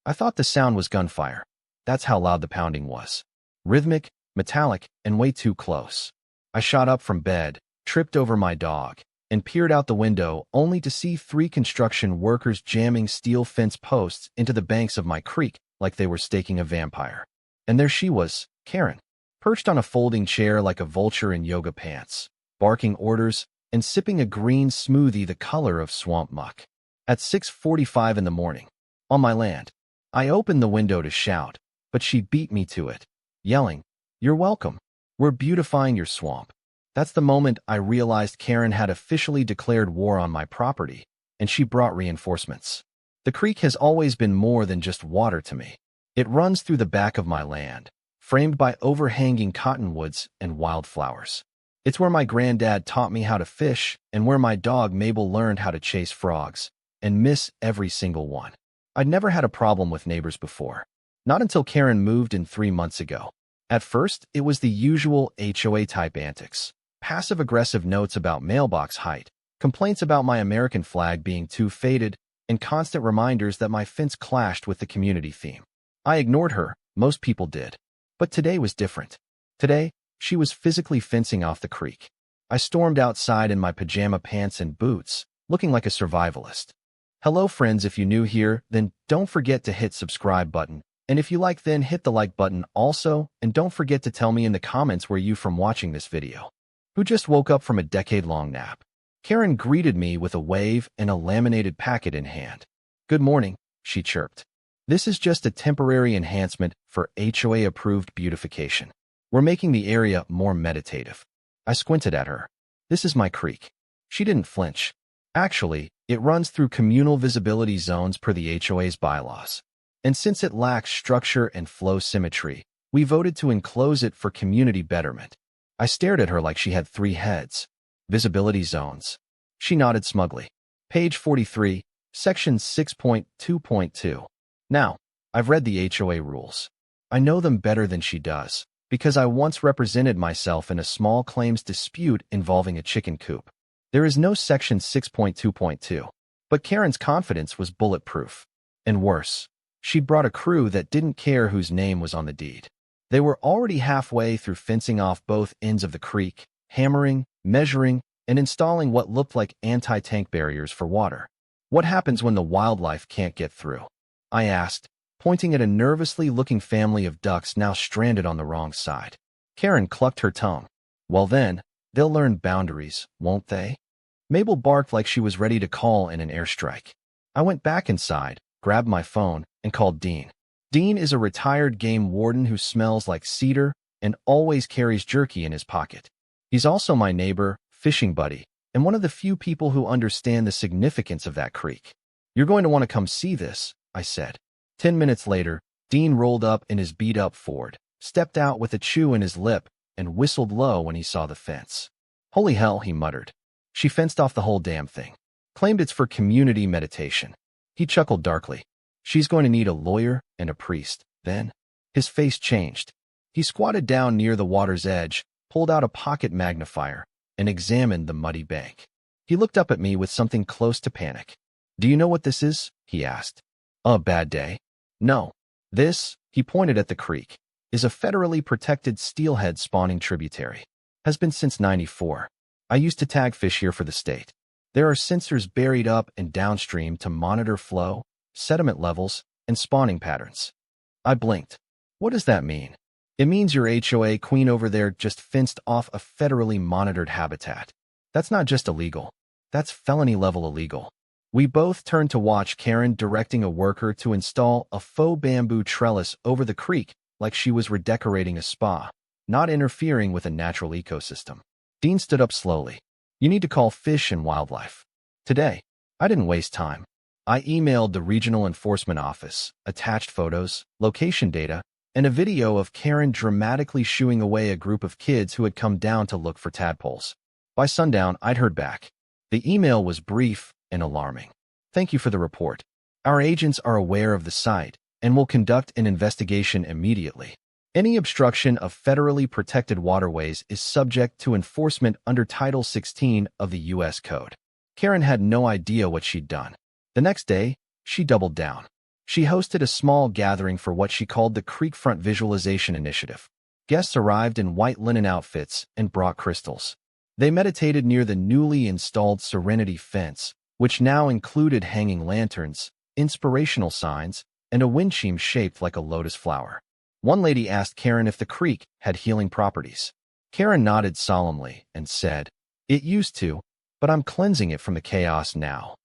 I thought the sound was gunfire. That's how loud the pounding was. Rhythmic, metallic, and way too close. I shot up from bed, tripped over my dog, and peered out the window only to see 3 construction workers jamming steel fence posts into the banks of my creek like they were staking a vampire. And there she was, Karen, perched on a folding chair like a vulture in yoga pants, barking orders and sipping a green smoothie the color of swamp muck. At 6:45 in the morning, on my land, I opened the window to shout, but she beat me to it, yelling, "You're welcome. We're beautifying your swamp." That's the moment I realized Karen had officially declared war on my property, and she brought reinforcements. The creek has always been more than just water to me. It runs through the back of my land, framed by overhanging cottonwoods and wildflowers. It's where my granddad taught me how to fish and where my dog Mabel learned how to chase frogs and miss every single one. I'd never had a problem with neighbors before, not until Karen moved in 3 months ago. At first, it was the usual HOA-type antics. Passive-aggressive notes about mailbox height, complaints about my American flag being too faded, and constant reminders that my fence clashed with the community theme. I ignored her, most people did. But today was different. Today, she was physically fencing off the creek. I stormed outside in my pajama pants and boots, looking like a survivalist. Hello friends, if you're new here, then don't forget to hit subscribe button. And if you like, then hit the like button also, and don't forget to tell me in the comments where you from watching this video. Who just woke up from a decade-long nap? Karen greeted me with a wave and a laminated packet in hand. "Good morning," she chirped. "This is just a temporary enhancement for HOA-approved beautification. We're making the area more meditative." I squinted at her. "This is my creek." She didn't flinch. Actually, it runs through communal visibility zones per the HOA's bylaws. And since it lacks structure and flow symmetry, we voted to enclose it for community betterment. I stared at her like she had 3 heads. Visibility zones. She nodded smugly. Page 43, Section 6.2.2. Now, I've read the HOA rules. I know them better than she does, because I once represented myself in a small claims dispute involving a chicken coop. There is no Section 6.2.2, but Karen's confidence was bulletproof. And worse, she brought a crew that didn't care whose name was on the deed. They were already halfway through fencing off both ends of the creek, hammering, measuring, and installing what looked like anti-tank barriers for water. "What happens when the wildlife can't get through?" I asked, pointing at a nervously looking family of ducks now stranded on the wrong side. Karen clucked her tongue. "Well then, they'll learn boundaries, won't they?" Mabel barked like she was ready to call in an airstrike. I went back inside, grabbed my phone, and called Dean. Dean is a retired game warden who smells like cedar and always carries jerky in his pocket. He's also my neighbor, fishing buddy, and one of the few people who understand the significance of that creek. "You're going to want to come see this," I said. 10 minutes later, Dean rolled up in his beat-up Ford, stepped out with a chew in his lip, and whistled low when he saw the fence. "Holy hell," he muttered. "She fenced off the whole damn thing. Claimed it's for community meditation." He chuckled darkly. "She's going to need a lawyer and a priest." Then, his face changed. He squatted down near the water's edge, pulled out a pocket magnifier, and examined the muddy bank. He looked up at me with something close to panic. "Do you know what this is?" he asked. "A bad day?" "No. This," he pointed at the creek, "is a federally protected steelhead spawning tributary. Has been since '94. I used to tag fish here for the state. There are sensors buried up and downstream to monitor flow, sediment levels, and spawning patterns." I blinked. "What does that mean?" "It means your HOA queen over there just fenced off a federally monitored habitat. That's not just illegal. That's felony-level illegal." We both turned to watch Karen directing a worker to install a faux bamboo trellis over the creek like she was redecorating a spa, not interfering with a natural ecosystem. Dean stood up slowly. "You need to call Fish and Wildlife. Today." I didn't waste time. I emailed the regional enforcement office, attached photos, location data, and a video of Karen dramatically shooing away a group of kids who had come down to look for tadpoles. By sundown, I'd heard back. The email was brief and alarming. "Thank you for the report. Our agents are aware of the site and will conduct an investigation immediately. Any obstruction of federally protected waterways is subject to enforcement under Title 16 of the U.S. Code." Karen had no idea what she'd done. The next day, she doubled down. She hosted a small gathering for what she called the Creekfront Visualization Initiative. Guests arrived in white linen outfits and brought crystals. They meditated near the newly installed Serenity fence, which now included hanging lanterns, inspirational signs, and a windshield shaped like a lotus flower. One lady asked Karen if the creek had healing properties. Karen nodded solemnly and said, "It used to, but I'm cleansing it from the chaos now."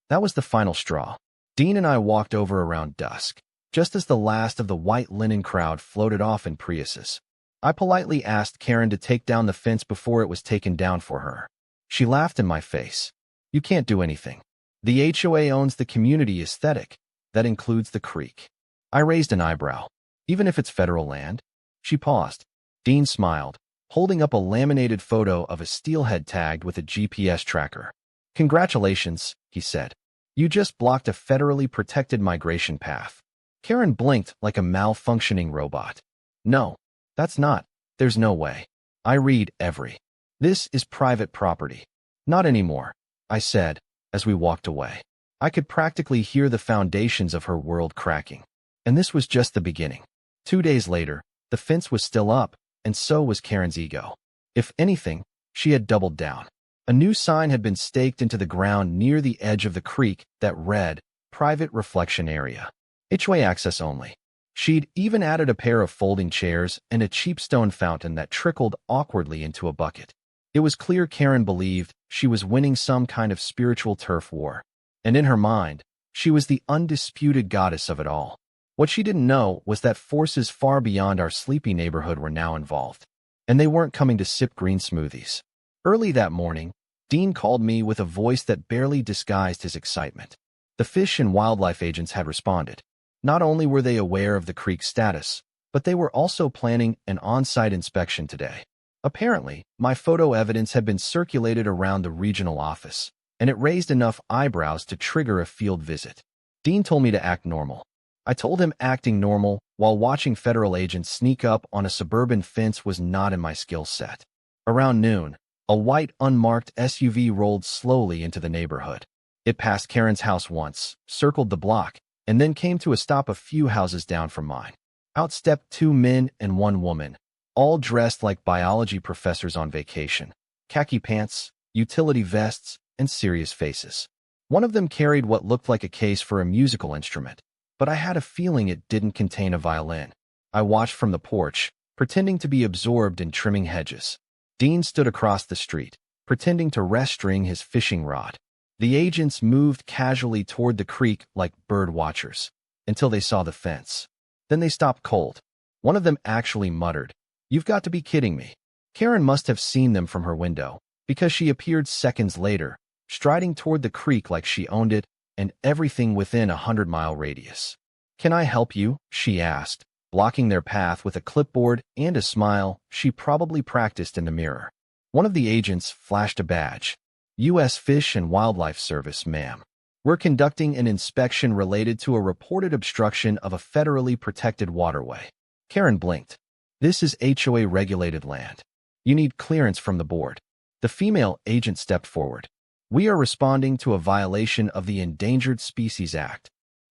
That was the final straw. Dean and I walked over around dusk, just as the last of the white linen crowd floated off in Priuses. I politely asked Karen to take down the fence before it was taken down for her. She laughed in my face. "You can't do anything. The HOA owns the community aesthetic. That includes the creek." I raised an eyebrow. "Even if it's federal land?" She paused. Dean smiled, holding up a laminated photo of a steelhead tagged with a GPS tracker. "Congratulations," he said. "You just blocked a federally protected migration path." Karen blinked like a malfunctioning robot. "No, that's not. There's no way. I read every. This is private property." "Not anymore," I said, as we walked away. I could practically hear the foundations of her world cracking. And this was just the beginning. 2 days later, the fence was still up, and so was Karen's ego. If anything, she had doubled down. A new sign had been staked into the ground near the edge of the creek that read, "Private Reflection Area. HOA access only." She'd even added a pair of folding chairs and a cheap stone fountain that trickled awkwardly into a bucket. It was clear Karen believed she was winning some kind of spiritual turf war. And in her mind, she was the undisputed goddess of it all. What she didn't know was that forces far beyond our sleepy neighborhood were now involved. And they weren't coming to sip green smoothies. Early that morning, Dean called me with a voice that barely disguised his excitement. The Fish and Wildlife agents had responded. Not only were they aware of the creek's status, but they were also planning an on-site inspection today. Apparently, my photo evidence had been circulated around the regional office, and it raised enough eyebrows to trigger a field visit. Dean told me to act normal. I told him acting normal while watching federal agents sneak up on a suburban fence was not in my skill set. Around noon, a white unmarked SUV rolled slowly into the neighborhood. It passed Karen's house once, circled the block, and then came to a stop a few houses down from mine. Out stepped 2 men and 1 woman, all dressed like biology professors on vacation. Khaki pants, utility vests, and serious faces. One of them carried what looked like a case for a musical instrument, but I had a feeling it didn't contain a violin. I watched from the porch, pretending to be absorbed in trimming hedges. Dean stood across the street, pretending to rest string his fishing rod. The agents moved casually toward the creek like bird watchers, until they saw the fence. Then they stopped cold. One of them actually muttered, "You've got to be kidding me." Karen must have seen them from her window, because she appeared seconds later, striding toward the creek like she owned it and everything within a 100-mile radius. "Can I help you?" she asked, blocking their path with a clipboard and a smile she probably practiced in the mirror. One of the agents flashed a badge. "U.S. Fish and Wildlife Service, ma'am. We're conducting an inspection related to a reported obstruction of a federally protected waterway." Karen blinked. "This is HOA-regulated land. You need clearance from the board." The female agent stepped forward. "We are responding to a violation of the Endangered Species Act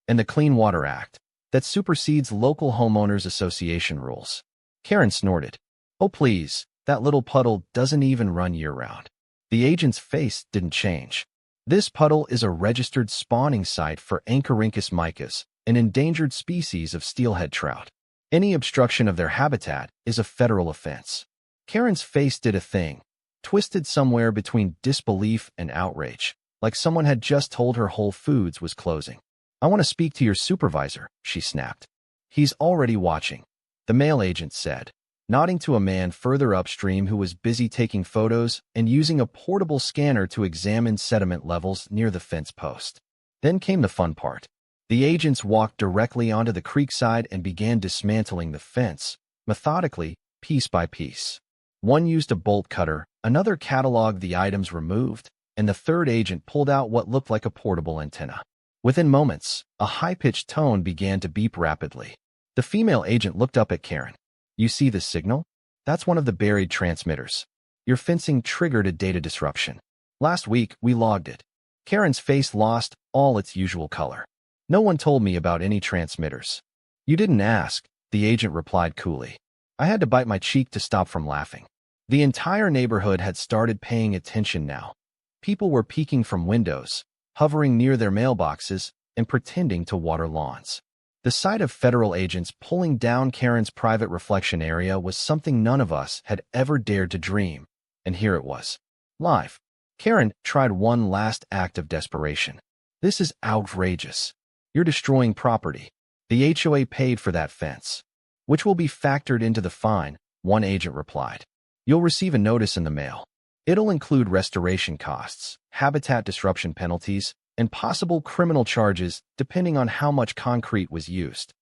and the Clean Water Act that supersedes local homeowners association rules." Karen snorted. "Oh please, that little puddle doesn't even run year-round." The agent's face didn't change. "This puddle is a registered spawning site for Anchorhynchus micas, an endangered species of steelhead trout. Any obstruction of their habitat is a federal offense." Karen's face did a thing, twisted somewhere between disbelief and outrage, like someone had just told her Whole Foods was closing. "I want to speak to your supervisor," she snapped. "He's already watching," the male agent said, nodding to a man further upstream who was busy taking photos and using a portable scanner to examine sediment levels near the fence post. Then came the fun part. The agents walked directly onto the creekside and began dismantling the fence, methodically, piece by piece. One used a bolt cutter, another cataloged the items removed, and the third agent pulled out what looked like a portable antenna. Within moments, a high-pitched tone began to beep rapidly. The female agent looked up at Karen. "You see the signal? That's one of the buried transmitters. Your fencing triggered a data disruption. Last week, we logged it." Karen's face lost all its usual color. No one told me about any transmitters. You didn't ask, the agent replied coolly. I had to bite my cheek to stop from laughing. The entire neighborhood had started paying attention now. People were peeking from windows, hovering near their mailboxes, and pretending to water lawns. The sight of federal agents pulling down Karen's private reflection area was something none of us had ever dared to dream, and here it was. Live. Karen tried one last act of desperation. This is outrageous. You're destroying property. The HOA paid for that fence, which will be factored into the fine, one agent replied. You'll receive a notice in the mail. It'll include restoration costs, habitat disruption penalties, and possible criminal charges depending on how much concrete was used.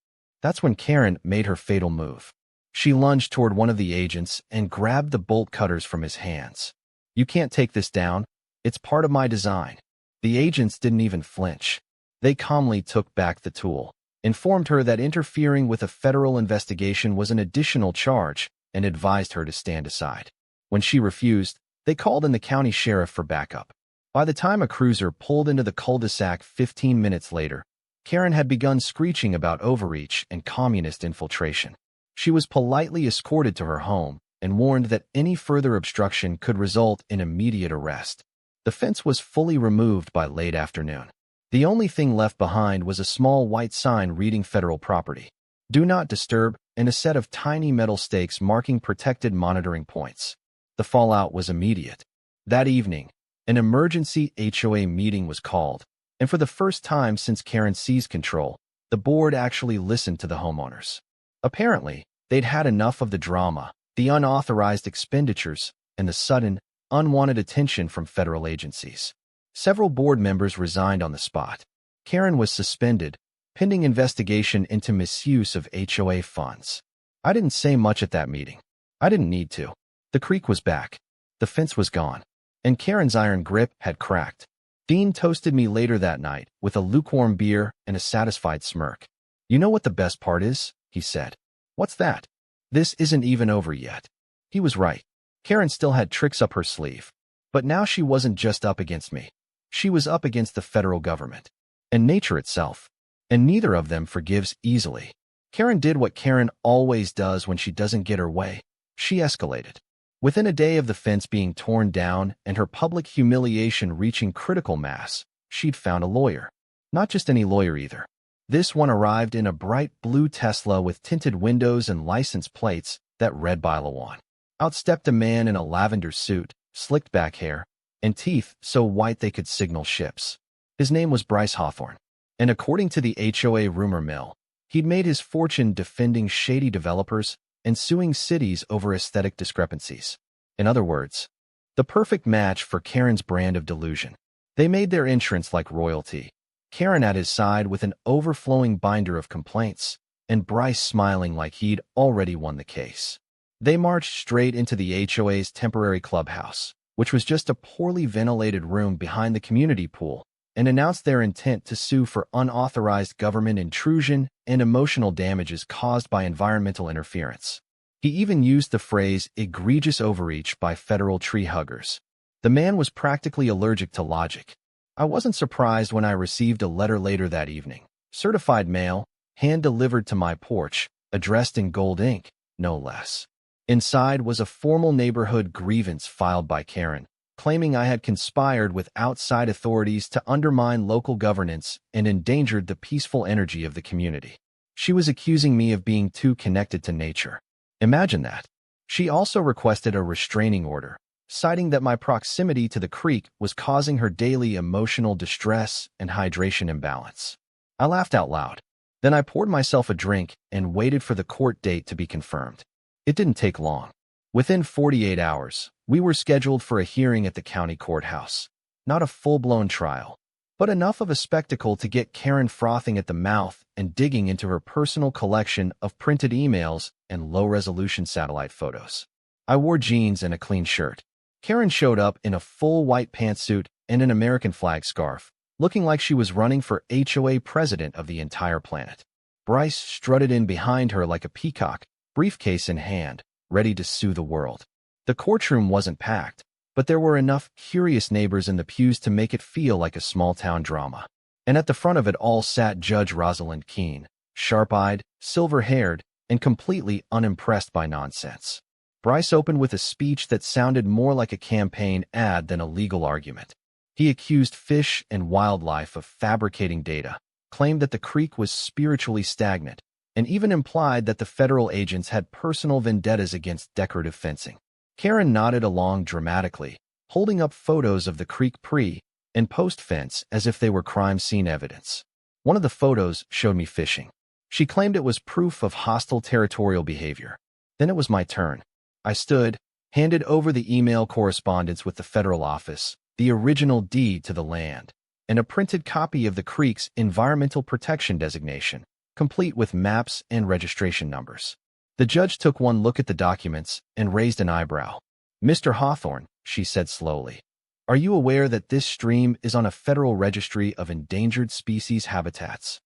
That's when Karen made her fatal move. She lunged toward one of the agents and grabbed the bolt cutters from his hands. You can't take this down. It's part of my design. The agents didn't even flinch. They calmly took back the tool, informed her that interfering with a federal investigation was an additional charge, and advised her to stand aside. When she refused, they called in the county sheriff for backup. By the time a cruiser pulled into the cul-de-sac 15 minutes later, Karen had begun screeching about overreach and communist infiltration. She was politely escorted to her home and warned that any further obstruction could result in immediate arrest. The fence was fully removed by late afternoon. The only thing left behind was a small white sign reading federal property. Do not disturb, and a set of tiny metal stakes marking protected monitoring points. The fallout was immediate. That evening, an emergency HOA meeting was called, and for the first time since Karen seized control, the board actually listened to the homeowners. Apparently, they'd had enough of the drama, the unauthorized expenditures, and the sudden, unwanted attention from federal agencies. Several board members resigned on the spot. Karen was suspended, pending investigation into misuse of HOA funds. I didn't say much at that meeting. I didn't need to. The creek was back. The fence was gone. And Karen's iron grip had cracked. Dean toasted me later that night with a lukewarm beer and a satisfied smirk. You know what the best part is? He said. What's that? This isn't even over yet. He was right. Karen still had tricks up her sleeve. But now she wasn't just up against me. She was up against the federal government. And nature itself. And neither of them forgives easily. Karen did what Karen always does when she doesn't get her way. She escalated. Within a day of the fence being torn down and her public humiliation reaching critical mass, she'd found a lawyer. Not just any lawyer either. This one arrived in a bright blue Tesla with tinted windows and license plates that read Bailawan. Out stepped a man in a lavender suit, slicked back hair, and teeth so white they could signal ships. His name was Bryce Hawthorne, and according to the HOA rumor mill, he'd made his fortune defending shady developers and suing cities over aesthetic discrepancies. In other words, the perfect match for Karen's brand of delusion. They made their entrance like royalty, Karen at his side with an overflowing binder of complaints, and Bryce smiling like he'd already won the case. They marched straight into the HOA's temporary clubhouse, which was just a poorly ventilated room behind the community pool, and announced their intent to sue for unauthorized government intrusion and emotional damages caused by environmental interference. He even used the phrase egregious overreach by federal tree huggers. The man was practically allergic to logic. I wasn't surprised when I received a letter later that evening. Certified mail, hand-delivered to my porch, addressed in gold ink, no less. Inside was a formal neighborhood grievance filed by Karen, claiming I had conspired with outside authorities to undermine local governance and endangered the peaceful energy of the community. She was accusing me of being too connected to nature. Imagine that. She also requested a restraining order, citing that my proximity to the creek was causing her daily emotional distress and hydration imbalance. I laughed out loud. Then I poured myself a drink and waited for the court date to be confirmed. It didn't take long. Within 48 hours, we were scheduled for a hearing at the county courthouse. Not a full-blown trial, but enough of a spectacle to get Karen frothing at the mouth and digging into her personal collection of printed emails and low-resolution satellite photos. I wore jeans and a clean shirt. Karen showed up in a full white pantsuit and an American flag scarf, looking like she was running for HOA president of the entire planet. Bryce strutted in behind her like a peacock, briefcase in hand, ready to sue the world. The courtroom wasn't packed, but there were enough curious neighbors in the pews to make it feel like a small-town drama. And at the front of it all sat Judge Rosalind Keene, sharp-eyed, silver-haired, and completely unimpressed by nonsense. Bryce opened with a speech that sounded more like a campaign ad than a legal argument. He accused Fish and Wildlife of fabricating data, claimed that the creek was spiritually stagnant, and even implied that the federal agents had personal vendettas against decorative fencing. Karen nodded along dramatically, holding up photos of the creek pre- and post-fence as if they were crime scene evidence. One of the photos showed me fishing. She claimed it was proof of hostile territorial behavior. Then it was my turn. I stood, handed over the email correspondence with the federal office, the original deed to the land, and a printed copy of the creek's environmental protection designation, complete with maps and registration numbers. The judge took one look at the documents and raised an eyebrow. "Mr. Hawthorne," she said slowly, "are you aware that this stream is on a federal registry of endangered species habitats?"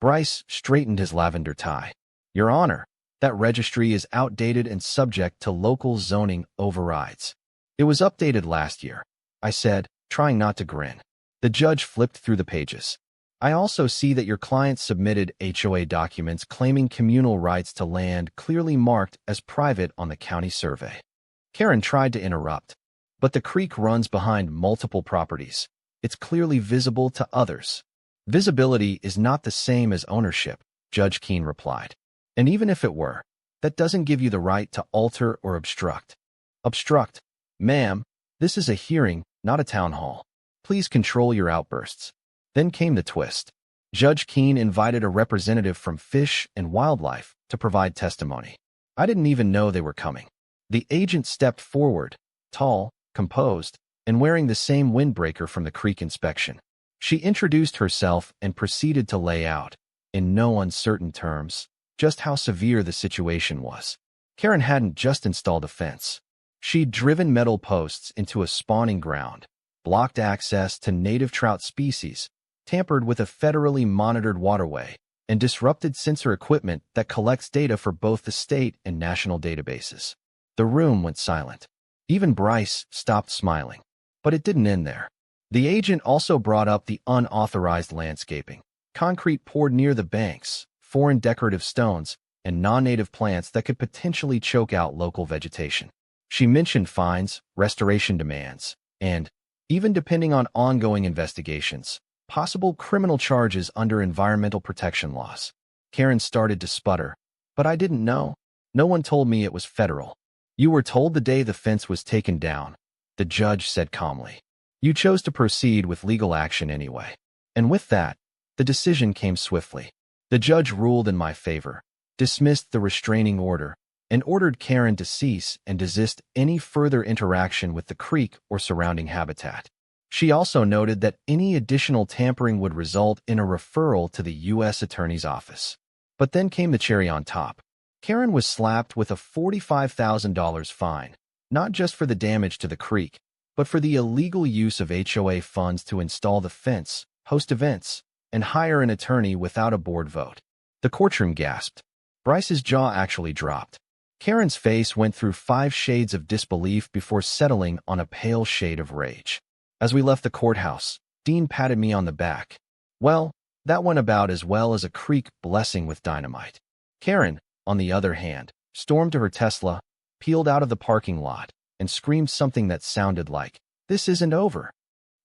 Bryce straightened his lavender tie. "Your Honor, that registry is outdated and subject to local zoning overrides. It was updated last year," I said, trying not to grin. The judge flipped through the pages. "I also see that your client submitted HOA documents claiming communal rights to land clearly marked as private on the county survey." Karen tried to interrupt. "But the creek runs behind multiple properties. It's clearly visible to others." "Visibility is not the same as ownership," Judge Keene replied. "And even if it were, that doesn't give you the right to alter or obstruct." "Obstruct? Ma'am, this is a hearing, not a town hall. Please control your outbursts." Then came the twist. Judge Keene invited a representative from Fish and Wildlife to provide testimony. I didn't even know they were coming. The agent stepped forward, tall, composed, and wearing the same windbreaker from the creek inspection. She introduced herself and proceeded to lay out, in no uncertain terms, just how severe the situation was. Karen hadn't just installed a fence. She'd driven metal posts into a spawning ground, blocked access to native trout species, tampered with a federally monitored waterway, and disrupted sensor equipment that collects data for both the state and national databases. The room went silent. Even Bryce stopped smiling. But it didn't end there. The agent also brought up the unauthorized landscaping, concrete poured near the banks, foreign decorative stones, and non-native plants that could potentially choke out local vegetation. She mentioned fines, restoration demands, and, even depending on ongoing investigations, possible criminal charges under environmental protection laws. Karen started to sputter. "But I didn't know. No one told me it was federal." "You were told the day the fence was taken down," the judge said calmly. "You chose to proceed with legal action anyway." And with that, the decision came swiftly. The judge ruled in my favor, dismissed the restraining order, and ordered Karen to cease and desist any further interaction with the creek or surrounding habitat. She also noted that any additional tampering would result in a referral to the U.S. Attorney's Office. But then came the cherry on top. Karen was slapped with a $45,000 fine, not just for the damage to the creek, but for the illegal use of HOA funds to install the fence, host events, and hire an attorney without a board vote. The courtroom gasped. Bryce's jaw actually dropped. Karen's face went through 5 shades of disbelief before settling on a pale shade of rage. As we left the courthouse, Dean patted me on the back. "Well, that went about as well as a creek blessing with dynamite." Karen, on the other hand, stormed to her Tesla, peeled out of the parking lot, and screamed something that sounded like, "This isn't over."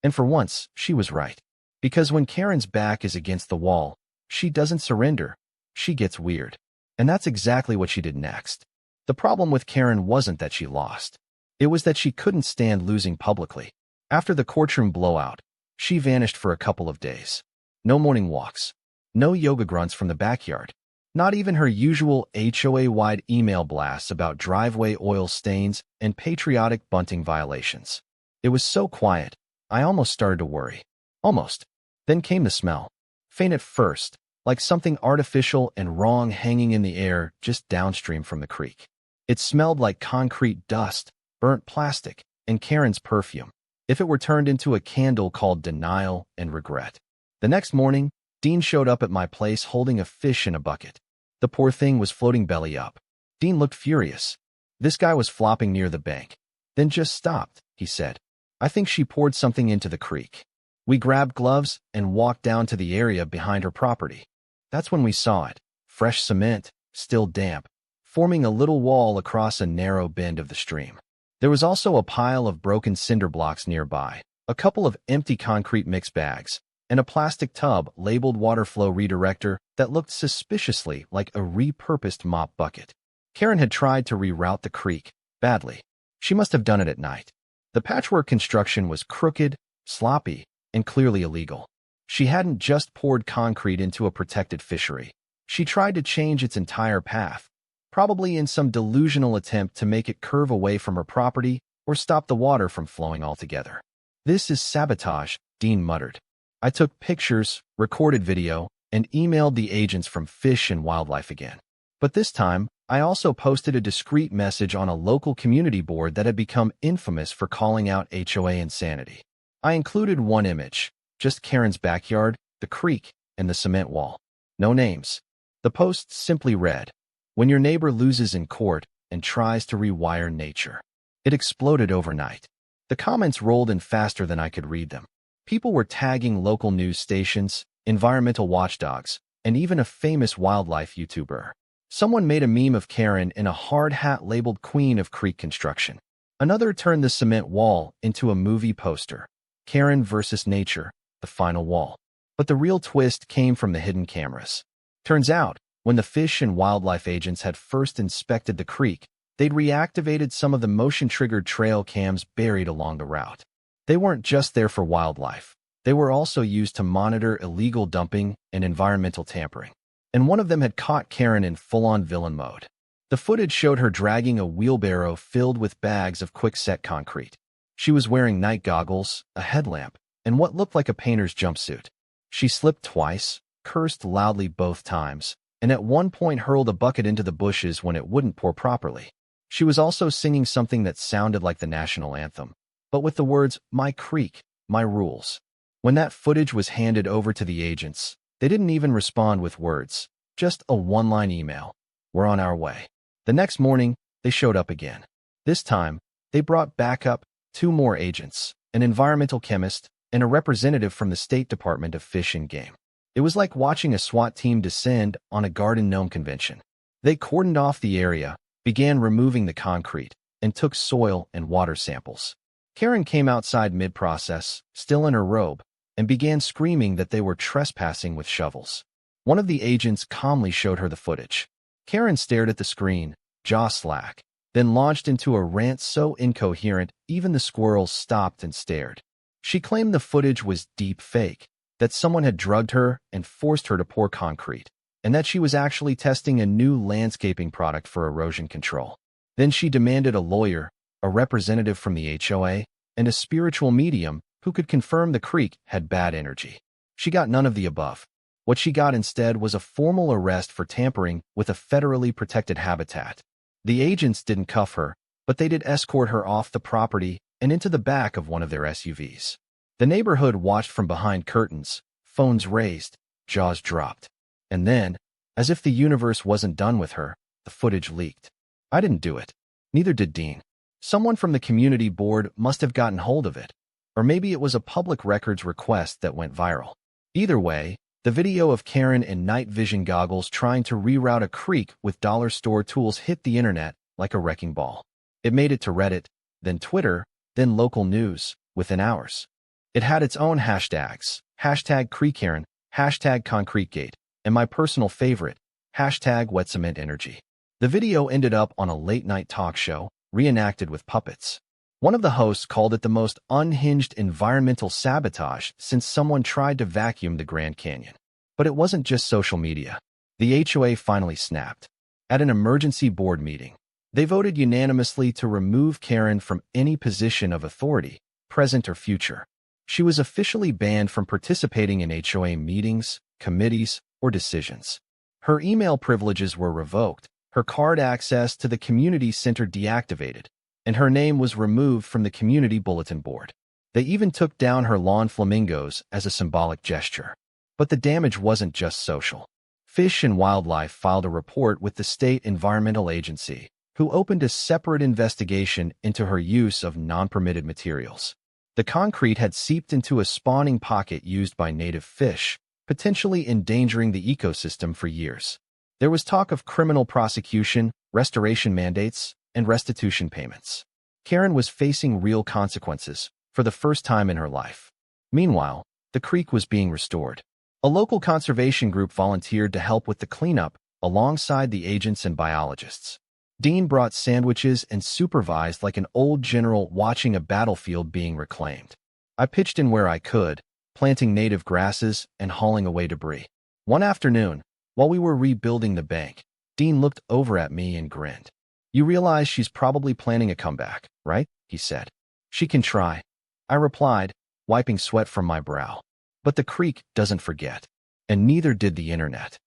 And for once, she was right. Because when Karen's back is against the wall, she doesn't surrender. She gets weird. And that's exactly what she did next. The problem with Karen wasn't that she lost. It was that she couldn't stand losing publicly. After the courtroom blowout, she vanished for a couple of days. No morning walks. No yoga grunts from the backyard. Not even her usual HOA-wide email blasts about driveway oil stains and patriotic bunting violations. It was so quiet, I almost started to worry. Almost. Then came the smell. Faint at first, like something artificial and wrong hanging in the air just downstream from the creek. It smelled like concrete dust, burnt plastic, and Karen's perfume, if it were turned into a candle called denial and regret. The next morning, Dean showed up at my place holding a fish in a bucket. The poor thing was floating belly up. Dean looked furious. "This guy was flopping near the bank. Then just stopped," he said. "I think she poured something into the creek." We grabbed gloves and walked down to the area behind her property. That's when we saw it. Fresh cement, still damp, forming a little wall across a narrow bend of the stream. There was also a pile of broken cinder blocks nearby, a couple of empty concrete mix bags, and a plastic tub labeled water flow redirector that looked suspiciously like a repurposed mop bucket. Karen had tried to reroute the creek, badly. She must have done it at night. The patchwork construction was crooked, sloppy, and clearly illegal. She hadn't just poured concrete into a protected fishery. She tried to change its entire path, probably in some delusional attempt to make it curve away from her property or stop the water from flowing altogether. "This is sabotage," Dean muttered. I took pictures, recorded video, and emailed the agents from Fish and Wildlife again. But this time, I also posted a discreet message on a local community board that had become infamous for calling out HOA insanity. I included one image, just Karen's backyard, the creek, and the cement wall. No names. The post simply read, "When your neighbor loses in court and tries to rewire nature." It exploded overnight. The comments rolled in faster than I could read them. People were tagging local news stations, environmental watchdogs, and even a famous wildlife YouTuber. Someone made a meme of Karen in a hard hat labeled Queen of Creek Construction. Another turned the cement wall into a movie poster. Karen versus Nature, the final wall. But the real twist came from the hidden cameras. Turns out, when the Fish and Wildlife agents had first inspected the creek, they'd reactivated some of the motion-triggered trail cams buried along the route. They weren't just there for wildlife. They were also used to monitor illegal dumping and environmental tampering. And one of them had caught Karen in full-on villain mode. The footage showed her dragging a wheelbarrow filled with bags of quick-set concrete. She was wearing night goggles, a headlamp, and what looked like a painter's jumpsuit. She slipped twice, cursed loudly both times, and at one point hurled a bucket into the bushes when it wouldn't pour properly. She was also singing something that sounded like the national anthem, but with the words, "My creek, my rules." When that footage was handed over to the agents, they didn't even respond with words, just a one-line email. "We're on our way." The next morning, they showed up again. This time, they brought backup, 2 more agents, an environmental chemist, and a representative from the State Department of Fish and Game. It was like watching a SWAT team descend on a garden gnome convention. They cordoned off the area, began removing the concrete, and took soil and water samples. Karen came outside mid-process, still in her robe, and began screaming that they were trespassing with shovels. One of the agents calmly showed her the footage. Karen stared at the screen, jaw slack, then launched into a rant so incoherent even the squirrels stopped and stared. She claimed the footage was deep fake, that someone had drugged her and forced her to pour concrete, and that she was actually testing a new landscaping product for erosion control. Then she demanded a lawyer, a representative from the HOA, and a spiritual medium who could confirm the creek had bad energy. She got none of the above. What she got instead was a formal arrest for tampering with a federally protected habitat. The agents didn't cuff her, but they did escort her off the property and into the back of one of their SUVs. The neighborhood watched from behind curtains, phones raised, jaws dropped. And then, as if the universe wasn't done with her, the footage leaked. I didn't do it. Neither did Dean. Someone from the community board must have gotten hold of it. Or maybe it was a public records request that went viral. Either way, the video of Karen in night vision goggles trying to reroute a creek with dollar store tools hit the internet like a wrecking ball. It made it to Reddit, then Twitter, then local news, within hours. It had its own hashtags, #CreekKaren, #ConcreteGate, and my personal favorite, #WetCementEnergy. The video ended up on a late-night talk show, reenacted with puppets. One of the hosts called it the most unhinged environmental sabotage since someone tried to vacuum the Grand Canyon. But it wasn't just social media. The HOA finally snapped. At an emergency board meeting, they voted unanimously to remove Karen from any position of authority, present or future. She was officially banned from participating in HOA meetings, committees, or decisions. Her email privileges were revoked, her card access to the community center deactivated, and her name was removed from the community bulletin board. They even took down her lawn flamingos as a symbolic gesture. But the damage wasn't just social. Fish and Wildlife filed a report with the State Environmental Agency, who opened a separate investigation into her use of non-permitted materials. The concrete had seeped into a spawning pocket used by native fish, potentially endangering the ecosystem for years. There was talk of criminal prosecution, restoration mandates, and restitution payments. Karen was facing real consequences for the first time in her life. Meanwhile, the creek was being restored. A local conservation group volunteered to help with the cleanup alongside the agents and biologists. Dean brought sandwiches and supervised like an old general watching a battlefield being reclaimed. I pitched in where I could, planting native grasses and hauling away debris. One afternoon, while we were rebuilding the bank, Dean looked over at me and grinned. "You realize she's probably planning a comeback, right?" he said. "She can try," I replied, wiping sweat from my brow. But the creek doesn't forget, and neither did the internet.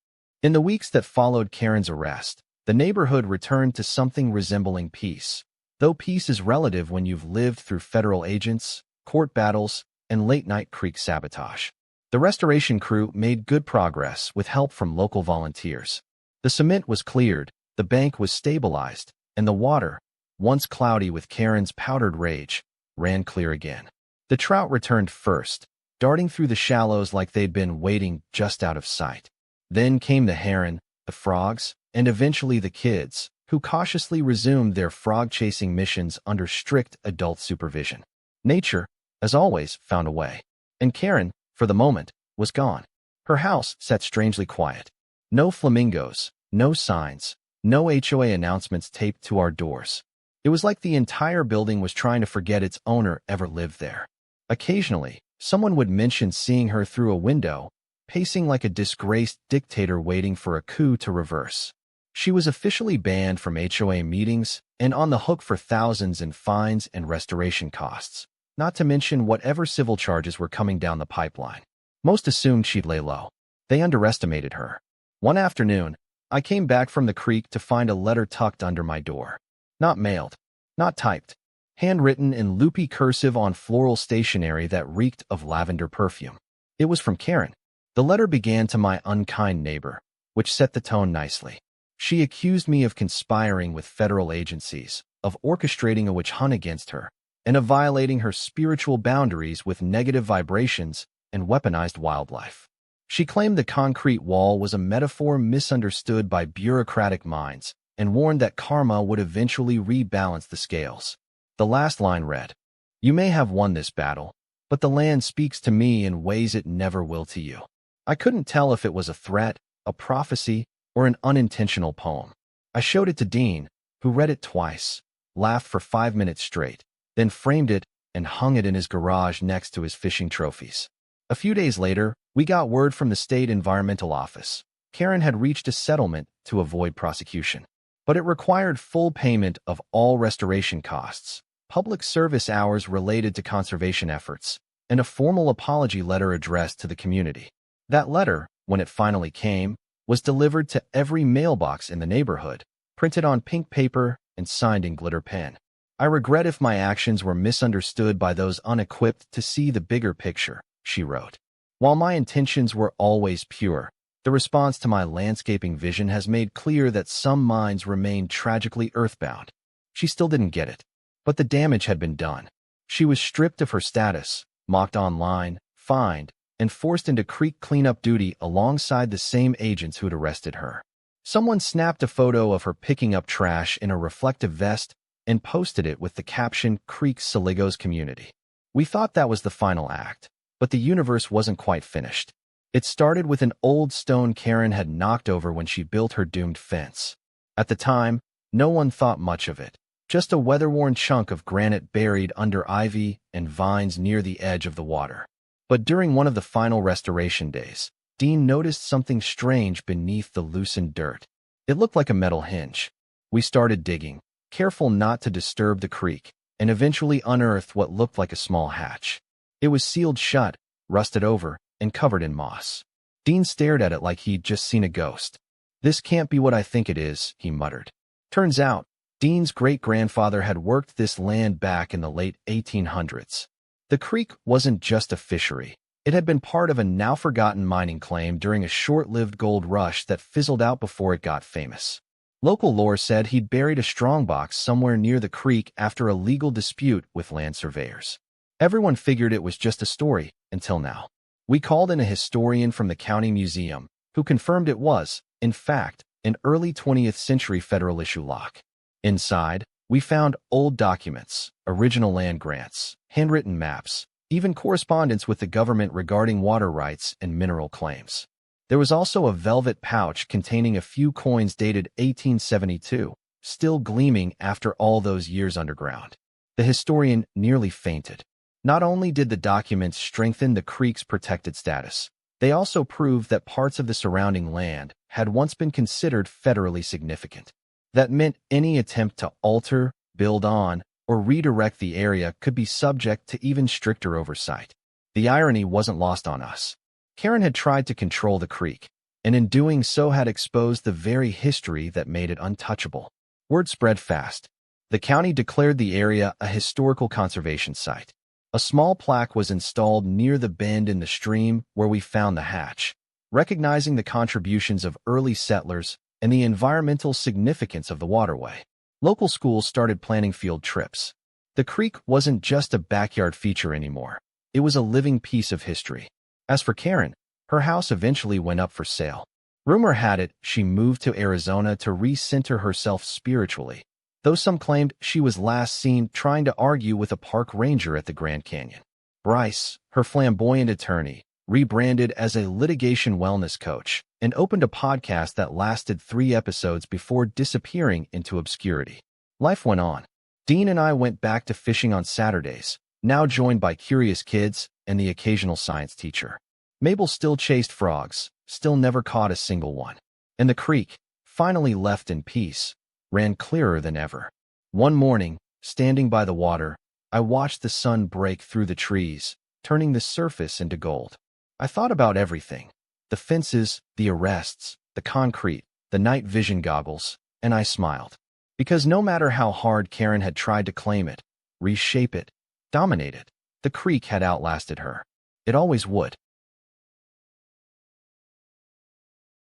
In the weeks that followed Karen's arrest, the neighborhood returned to something resembling peace, though peace is relative when you've lived through federal agents, court battles, and late-night creek sabotage. The restoration crew made good progress with help from local volunteers. The cement was cleared, the bank was stabilized, and the water, once cloudy with Karen's powdered rage, ran clear again. The trout returned first, darting through the shallows like they'd been waiting just out of sight. Then came the heron, the frogs, and eventually the kids, who cautiously resumed their frog-chasing missions under strict adult supervision. Nature, as always, found a way. And Karen, for the moment, was gone. Her house sat strangely quiet. No flamingos, no signs, no HOA announcements taped to our doors. It was like the entire building was trying to forget its owner ever lived there. Occasionally, someone would mention seeing her through a window, pacing like a disgraced dictator waiting for a coup to reverse. She was officially banned from HOA meetings and on the hook for thousands in fines and restoration costs, not to mention whatever civil charges were coming down the pipeline. Most assumed she'd lay low. They underestimated her. One afternoon, I came back from the creek to find a letter tucked under my door. Not mailed, not typed, handwritten in loopy cursive on floral stationery that reeked of lavender perfume. It was from Karen. The letter began to my unkind neighbor, which set the tone nicely. She accused me of conspiring with federal agencies, of orchestrating a witch hunt against her, and of violating her spiritual boundaries with negative vibrations and weaponized wildlife. She claimed the concrete wall was a metaphor misunderstood by bureaucratic minds and warned that karma would eventually rebalance the scales. The last line read, "You may have won this battle, but the land speaks to me in ways it never will to you." I couldn't tell if it was a threat, a prophecy, or an unintentional poem. I showed it to Dean, who read it twice, laughed for 5 minutes straight, then framed it and hung it in his garage next to his fishing trophies. A few days later, we got word from the state environmental office. Karen had reached a settlement to avoid prosecution, but it required full payment of all restoration costs, public service hours related to conservation efforts, and a formal apology letter addressed to the community. That letter, when it finally came, was delivered to every mailbox in the neighborhood, printed on pink paper and signed in glitter pen. "I regret if my actions were misunderstood by those unequipped to see the bigger picture," she wrote. "While my intentions were always pure, the response to my landscaping vision has made clear that some minds remain tragically earthbound." She still didn't get it, but the damage had been done. She was stripped of her status, mocked online, fined, and forced into creek cleanup duty alongside the same agents who'd arrested her. Someone snapped a photo of her picking up trash in a reflective vest and posted it with the caption, "Creek Saligo's Community." We thought that was the final act, but the universe wasn't quite finished. It started with an old stone Karen had knocked over when she built her doomed fence. At the time, no one thought much of it, just a weather-worn chunk of granite buried under ivy and vines near the edge of the water. But during one of the final restoration days, Dean noticed something strange beneath the loosened dirt. It looked like a metal hinge. We started digging, careful not to disturb the creek, and eventually unearthed what looked like a small hatch. It was sealed shut, rusted over, and covered in moss. Dean stared at it like he'd just seen a ghost. "This can't be what I think it is," he muttered. Turns out, Dean's great-grandfather had worked this land back in the late 1800s. The creek wasn't just a fishery. It had been part of a now-forgotten mining claim during a short-lived gold rush that fizzled out before it got famous. Local lore said he'd buried a strongbox somewhere near the creek after a legal dispute with land surveyors. Everyone figured it was just a story until now. We called in a historian from the county museum who confirmed it was, in fact, an early 20th century federal issue lock. Inside, we found old documents, original land grants, handwritten maps, even correspondence with the government regarding water rights and mineral claims. There was also a velvet pouch containing a few coins dated 1872, still gleaming after all those years underground. The historian nearly fainted. Not only did the documents strengthen the creek's protected status, they also proved that parts of the surrounding land had once been considered federally significant. That meant any attempt to alter, build on, or redirect the area could be subject to even stricter oversight. The irony wasn't lost on us. Karen had tried to control the creek, and in doing so had exposed the very history that made it untouchable. Word spread fast. The county declared the area a historical conservation site. A small plaque was installed near the bend in the stream where we found the hatch, recognizing the contributions of early settlers and the environmental significance of the waterway. Local schools started planning field trips. The creek wasn't just a backyard feature anymore. It was a living piece of history. As for Karen, her house eventually went up for sale. Rumor had it she moved to Arizona to re-center herself spiritually, though some claimed she was last seen trying to argue with a park ranger at the Grand Canyon. Bryce, her flamboyant attorney, rebranded as a litigation wellness coach and opened a podcast that lasted 3 episodes before disappearing into obscurity. Life went on. Dean and I went back to fishing on Saturdays, now joined by curious kids and the occasional science teacher. Mabel still chased frogs, still never caught a single one. And the creek, finally left in peace, ran clearer than ever. One morning, standing by the water, I watched the sun break through the trees, turning the surface into gold. I thought about everything. The fences, the arrests, the concrete, the night vision goggles, and I smiled. Because no matter how hard Karen had tried to claim it, reshape it, dominate it, the creek had outlasted her. It always would.